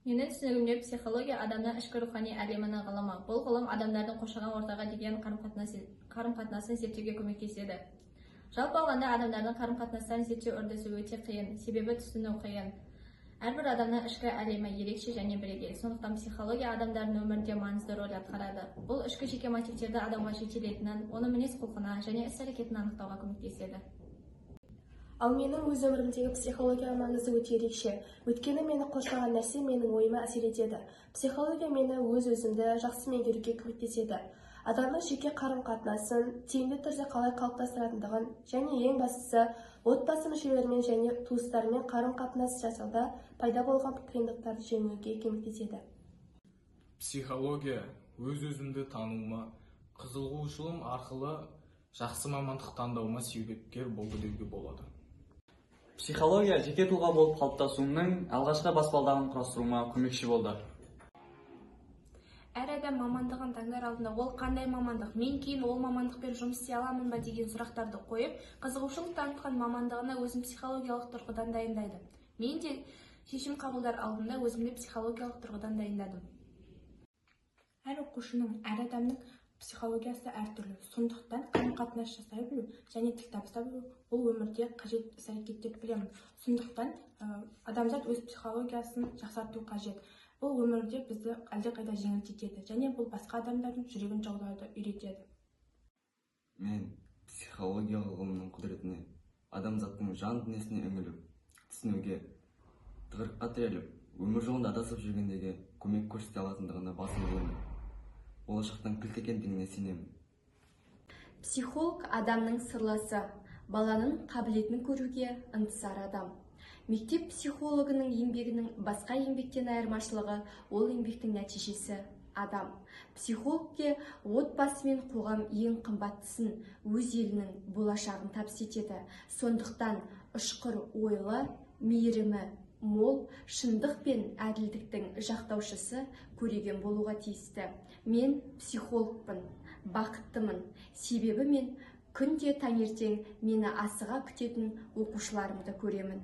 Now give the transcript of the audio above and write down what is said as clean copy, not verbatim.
Менің түсінігімде психология адамның ішкі рухани әлемінің ғылымы. Бұл ғылым адамдардың қоршаған ортаға деген қарым-қатынасын зерттеуге көмектеседі. Жалпы алғанда адамдардың қарым-қатынастарын зерттеу үрдісі өте қиын, себебі түсіну қиын. Әрбір адамның ішкі әлемі ерекше және бірегей. Сондықтан психология адамдардың өмірінде маңызды рөл атқарады. Бұл ішкі жеке мотивтерді адамға жетелейтінін, оның мінез-құлқына және іс-әрекетін анықтауға көмектеседі. Ал менің өз өмірімдегі психология маңызы өте ерекше. Өйткені мені қоршаған нәрсе менің ойыма әсер етеді. Психология мені өз-өзімді жақсы меңгеруге көмектеседі. Адамның жеке қарым-қатынасын тиімді түрде қалай қалыптастыратындығын және ең бастысы отбасы мүшелерімен және туыстарымен қарым-қатынас жасауда пайда болған қиындықтарды жеңуге көмектеседі. Психология өз-өзімді тануыма, қызығушылығым арқылы жақсы мамандық таңдауыма себепкер болды деуге болады. Психология жеке тұлға болып қалыптасуымның алғашқы баспалдағын құрастыруыма көмекші болды. Әр адам мамандығын таңдар алдында ол қандай мамандық, мен кейін ол мамандықпен жұмыс істей аламын ба деген сұрақтарды қойып, қызығушылық танытқан мамандығына өзін психологиялық тұрғыдан дайындайды. Мен де шешім қабылдар алдында өзімді психологиялық тұрғыдан дайындадым. Әр оқушының, әр адамның психологиясы әртүрлі. Сондықтан қарым-қатынас жасай білу және тіл табыса білу бұл өмірде қажет іс-әрекеттер білемін. Сондықтан адамзат өз психологиясын жақсарту қажет. Бұл өмірде бізді әлдеқайда жеңілдетеді және бұл басқа адамдардың жүрегін жаулауды үйретеді. Мен психология ғылымының құдіретіне, адамзаттың жан дүниесіне үңіліп, түсінуге, тығырыққа тіреліп, өмір жолында адасып жүргендегі көмек көрсете алатындығына басым иемін. Болашақтан кілт екендігіне сенемін. Психолог адамның сырласы, баланың қабілетін көруге ынтызар адам. Мектеп психологының еңбегінің басқа еңбектен айырмашылығы ол еңбектің нәтижесі адам. Психологке отбасы мен қоғам ең қымбаттысын, өз елінің болашағын табыс етеді. Сондықтан ұшқыр ойлы, мейірімі мол, шындық пен әділдіктің жақтаушысы көреген болуға тиісті. Мен психологпын, бақыттымын, себебі мен күнде таңертең мені асыға күтетін оқушыларымды көремін.